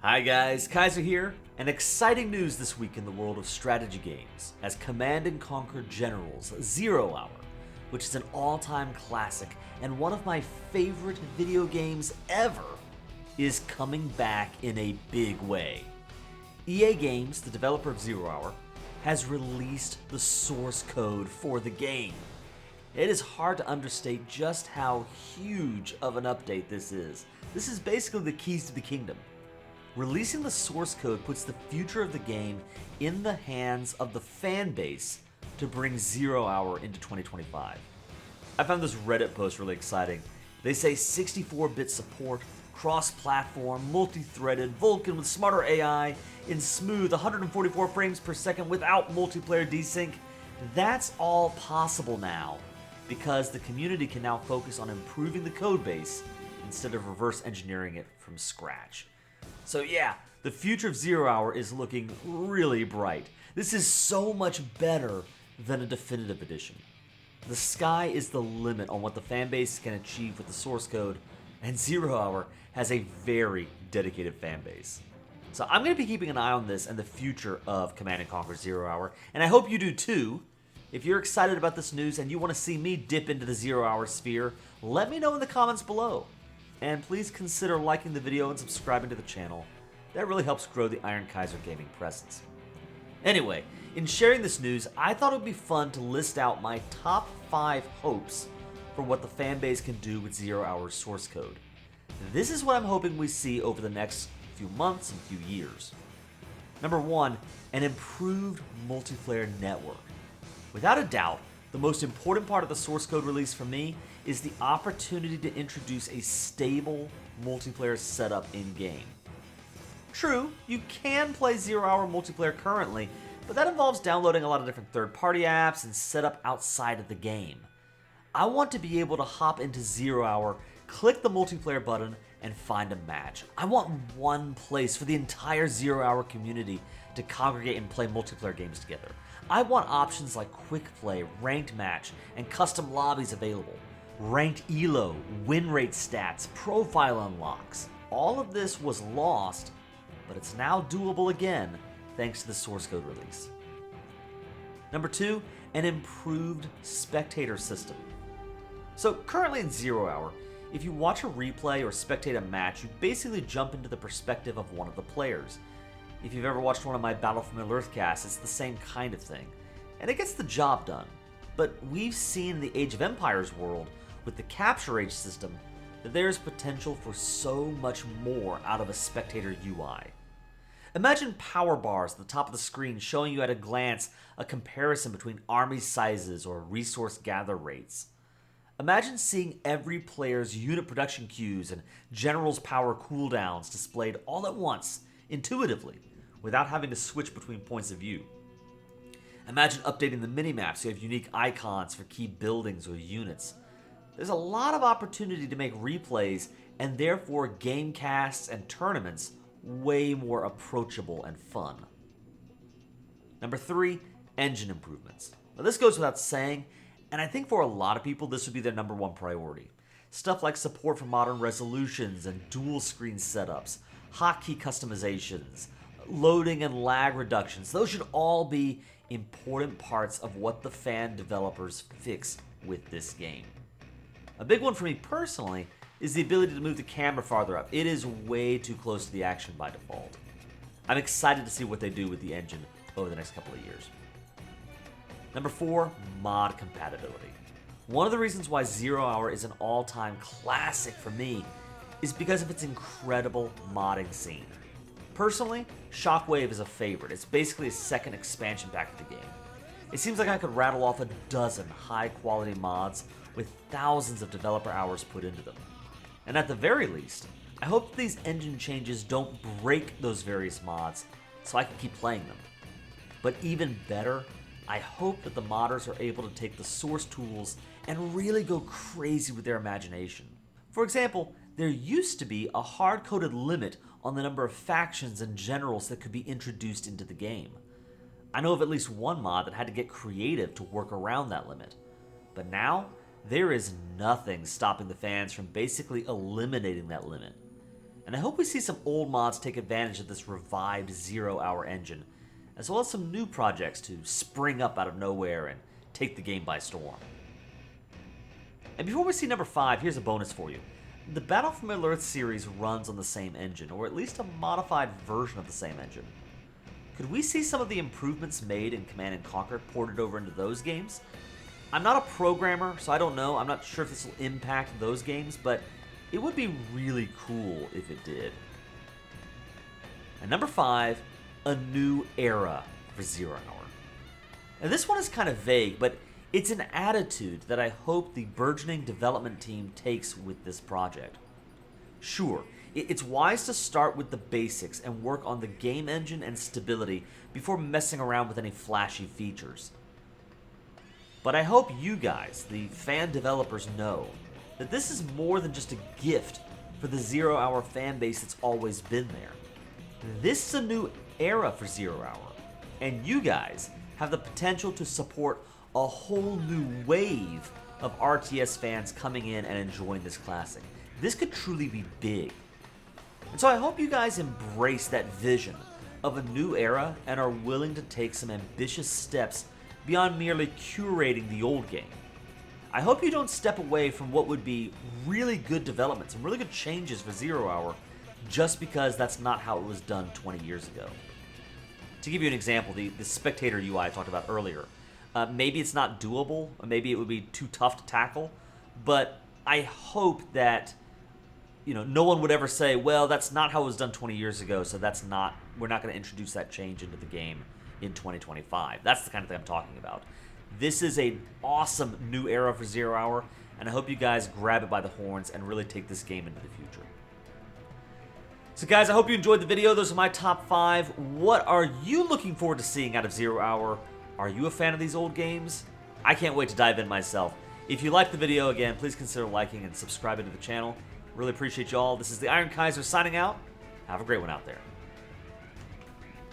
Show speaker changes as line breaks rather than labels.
Hi guys, Kaiser here, and exciting news this week in the world of strategy games as Command & Conquer Generals 0 Hour, which is an all-time classic and one of my favorite video games ever, is coming back in a big way. EA Games, the developer of 0 Hour, has released the source code for the game. It is hard to understate just how huge of an update this is. This is basically the keys to the kingdom. Releasing the source code puts the future of the game in the hands of the fan base to bring 0 Hour into 2025. I found this Reddit post really exciting. They say 64-bit support, cross-platform, multi-threaded, Vulkan with smarter AI, in smooth 144 frames per second without multiplayer desync. That's all possible now because the community can now focus on improving the code base instead of reverse engineering it from scratch. So yeah, the future of 0 Hour is looking really bright. This is so much better than a definitive edition. The sky is the limit on what the fanbase can achieve with the source code, and 0 Hour has a very dedicated fanbase. So I'm going to be keeping an eye on this and the future of Command & Conquer 0 Hour, and I hope you do too. If you're excited about this news and you want to see me dip into the 0 Hour sphere, let me know in the comments below. And please consider liking the video and subscribing to the channel. That really helps grow the Iron Kaiser gaming presence. Anyway, in sharing this news, I thought it would be fun to list out my top 5 hopes for what the fanbase can do with 0 Hour's source code. This is what I'm hoping we see over the next few months and few years. Number 1, an improved multiplayer network. Without a doubt, the most important part of the source code release for me is the opportunity to introduce a stable multiplayer setup in-game. True, you can play 0 Hour multiplayer currently, but that involves downloading a lot of different third-party apps and setup outside of the game. I want to be able to hop into 0 Hour, click the multiplayer button, and find a match. I want one place for the entire 0 Hour community to congregate and play multiplayer games together. I want options like quick play, ranked match, and custom lobbies available. Ranked elo, win rate stats, profile unlocks. All of this was lost, but it's now doable again thanks to the source code release. Number 2, an improved spectator system. So currently in 0 Hour, if you watch a replay or spectate a match, you basically jump into the perspective of one of the players. If you've ever watched one of my Battle for Middle-earth casts, it's the same kind of thing. And it gets the job done. But we've seen in the Age of Empires world, with the Capture Age system, that there's potential for so much more out of a spectator UI. Imagine power bars at the top of the screen showing you at a glance a comparison between army sizes or resource gather rates. Imagine seeing every player's unit production queues and general's power cooldowns displayed all at once, intuitively, without having to switch between points of view. Imagine updating the minimaps so you have unique icons for key buildings or units. There's a lot of opportunity to make replays and therefore game casts and tournaments way more approachable and fun. Number 3, engine improvements. Now this goes without saying, and I think for a lot of people this would be their number 1 priority. Stuff like support for modern resolutions and dual screen setups, hotkey customizations, loading and lag reductions. Those should all be important parts of what the fan developers fix with this game. A big one for me personally is the ability to move the camera farther up. It is way too close to the action by default. I'm excited to see what they do with the engine over the next couple of years. Number 4, mod compatibility. One of the reasons why 0 Hour is an all-time classic for me is because of its incredible modding scene. Personally, Shockwave is a favorite. It's basically a second expansion pack for the game. It seems like I could rattle off a dozen high-quality mods with thousands of developer hours put into them. And at the very least, I hope that these engine changes don't break those various mods so I can keep playing them. But even better, I hope that the modders are able to take the source tools and really go crazy with their imagination. For example, there used to be a hard-coded limit on the number of factions and generals that could be introduced into the game. I know of at least one mod that had to get creative to work around that limit. But now, there is nothing stopping the fans from basically eliminating that limit. And I hope we see some old mods take advantage of this revived zero-hour engine, as well as some new projects to spring up out of nowhere and take the game by storm. And before we see number 5, here's a bonus for you. The Battle for Middle-earth series runs on the same engine, or at least a modified version of the same engine. Could we see some of the improvements made in Command & Conquer ported over into those games? I'm not a programmer, so I don't know. I'm not sure if this will impact those games, but it would be really cool if it did. And number 5, a new era for Zero Hour. And this one is kind of vague, but it's an attitude that I hope the burgeoning development team takes with this project. Sure, it's wise to start with the basics and work on the game engine and stability before messing around with any flashy features. But I hope you guys, the fan developers, know that this is more than just a gift for the Zero Hour fan base that's always been there. This is a new era for Zero Hour, and you guys have the potential to support a whole new wave of RTS fans coming in and enjoying this classic. This could truly be big. And so I hope you guys embrace that vision of a new era and are willing to take some ambitious steps beyond merely curating the old game. I hope you don't step away from what would be really good developments and really good changes for Zero Hour just because that's not how it was done 20 years ago. To give you an example, the spectator UI I talked about earlier, maybe it's not doable, or maybe it would be too tough to tackle, but I hope that no one would ever say, well, that's not how it was done 20 years ago, so we're not going to introduce that change into the game in 2025. That's the kind of thing I'm talking about. This is an awesome new era for Zero Hour, and I hope you guys grab it by the horns and really take this game into the future. So guys, I hope you enjoyed the video. Those are my top 5. What are you looking forward to seeing out of Zero Hour? Are you a fan of these old games? I can't wait to dive in myself. If you liked the video, again, please consider liking and subscribing to the channel. Really appreciate y'all. This is the Iron Kaiser signing out. Have a great one out there.